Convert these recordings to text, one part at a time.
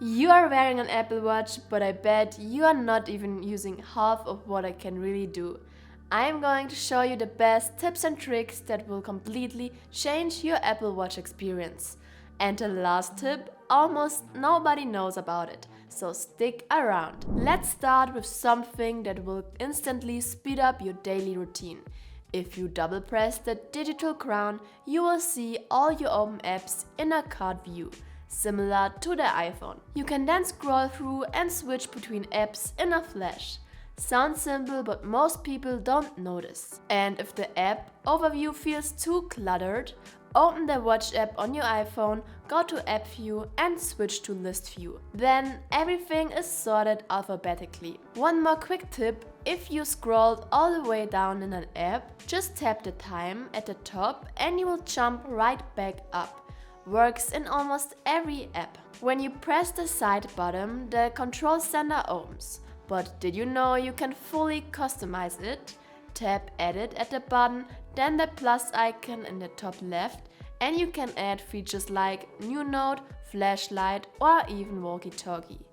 You are wearing an Apple Watch, but I bet you are not even using half of what I can really do. I am going to show you the best tips and tricks that will completely change your Apple Watch experience. And the last tip, almost nobody knows about it, so stick around. Let's start with something that will instantly speed up your daily routine. If you double press the digital crown, you will see all your open apps in a card view, similar to the iPhone. You can then scroll through and switch between apps in a flash. Sounds simple, but most people don't notice. And if the app overview feels too cluttered, open the Watch app on your iPhone, go to App View and switch to List View. Then everything is sorted alphabetically. One more quick tip: if you scrolled all the way down in an app, just tap the time at the top and you will jump right back up. Works in almost every app. When you press the side button, the control center opens. But did you know you can fully customize it? Tap Edit at the button, then the plus icon in the top left, and you can add features like New Note, Flashlight, or even walkie-talkie.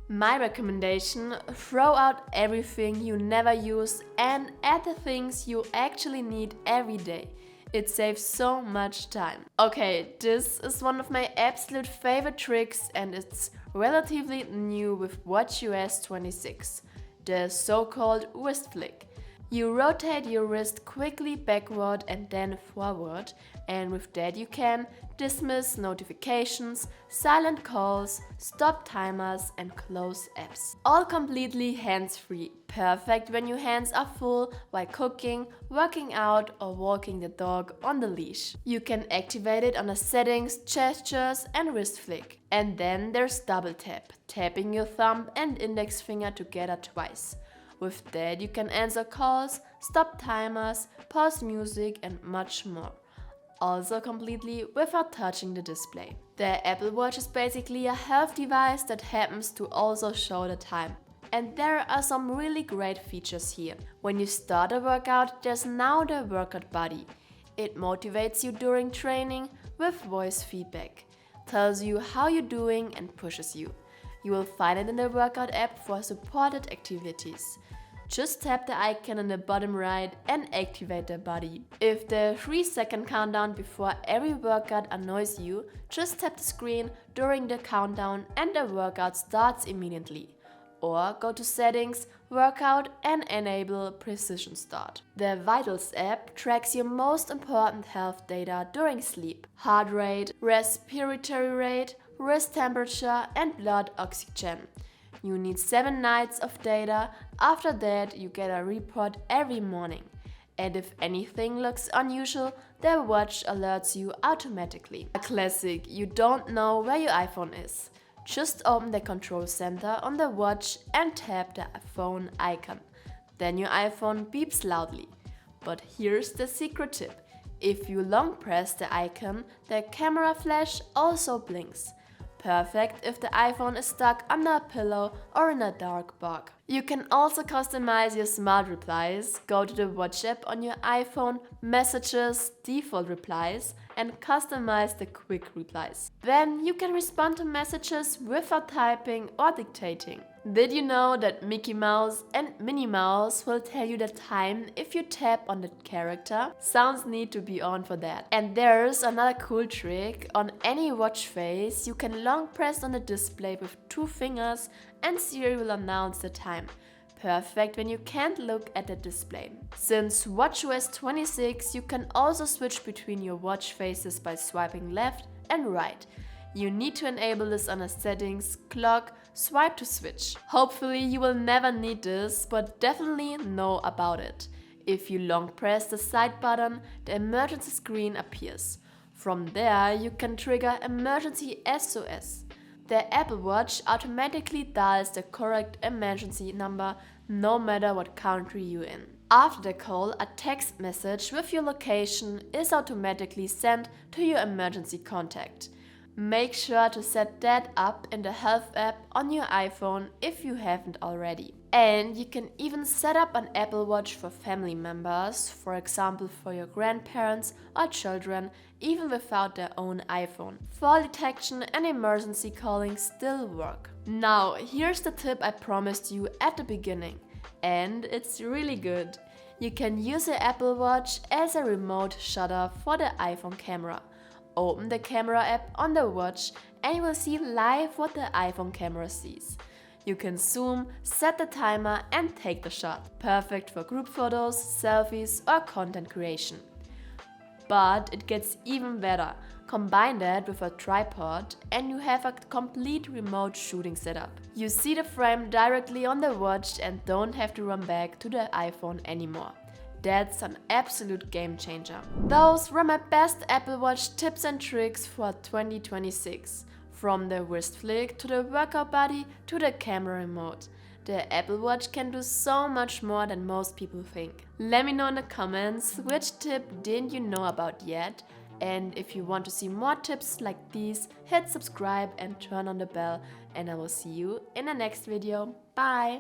My recommendation: throw out everything you never use and add the things you actually need every day. It saves so much time. Okay, this is one of my absolute favorite tricks and it's relatively new with watchOS 26, the so-called wrist flick. You rotate your wrist quickly backward and then forward, and with that you can dismiss notifications, silent calls, stop timers and close apps. All completely hands-free, perfect when your hands are full while cooking, working out or walking the dog on the leash. You can activate it on the settings, gestures and wrist flick. And then there's double tap, tapping your thumb and index finger together twice. With that you can answer calls, stop timers, pause music and much more. Also completely without touching the display. The Apple Watch is basically a health device that happens to also show the time. And there are some really great features here. When you start a workout, there's now the workout buddy. It motivates you during training with voice feedback, tells you how you're doing and pushes you. You will find it in the workout app for supported activities. Just tap the icon in the bottom right and activate the buddy. If the 3-second countdown before every workout annoys you, just tap the screen during the countdown and the workout starts immediately. Or go to Settings, Workout and enable Precision Start. The Vitals app tracks your most important health data during sleep: heart rate, respiratory rate, wrist temperature and blood oxygen. You need 7 nights of data. After that, you get a report every morning. And if anything looks unusual, the watch alerts you automatically. A classic: you don't know where your iPhone is. Just open the control center on the watch and tap the phone icon. Then your iPhone beeps loudly. But here's the secret tip: if you long press the icon, the camera flash also blinks. Perfect if the iPhone is stuck under a pillow or in a dark bog. You can also customize your smart replies. Go to the Watch app on your iPhone, Messages, Default Replies, and customize the quick replies. Then you can respond to messages without typing or dictating. Did you know that Mickey Mouse and Minnie Mouse will tell you the time if you tap on the character? Sounds neat to be on for that. And there's another cool trick. On any watch face, you can long press on the display with 2 fingers and Siri will announce the time. Perfect when you can't look at the display. Since watchOS 26, you can also switch between your watch faces by swiping left and right. You need to enable this on the Settings, Clock, Swipe to switch. Hopefully you will never need this, but definitely know about it. If you long press the side button, the emergency screen appears. From there you can trigger emergency SOS. The Apple Watch automatically dials the correct emergency number no matter what country you're in. After the call, a text message with your location is automatically sent to your emergency contact. Make sure to set that up in the Health app on your iPhone if you haven't already. And you can even set up an Apple Watch for family members, for example for your grandparents or children, even without their own iPhone. Fall detection and emergency calling still work. Now, here's the tip I promised you at the beginning, and it's really good. You can use the Apple Watch as a remote shutter for the iPhone camera. Open the camera app on the watch and you will see live what the iPhone camera sees. You can zoom, set the timer and take the shot. Perfect for group photos, selfies or content creation. But it gets even better. Combine that with a tripod and you have a complete remote shooting setup. You see the frame directly on the watch and don't have to run back to the iPhone anymore. That's an absolute game changer. Those were my best Apple Watch tips and tricks for 2026. From the wrist flick to the workout buddy to the camera remote. The Apple Watch can do so much more than most people think. Let me know in the comments which tip didn't you know about yet, and if you want to see more tips like these, hit subscribe and turn on the bell, and I will see you in the next video. Bye!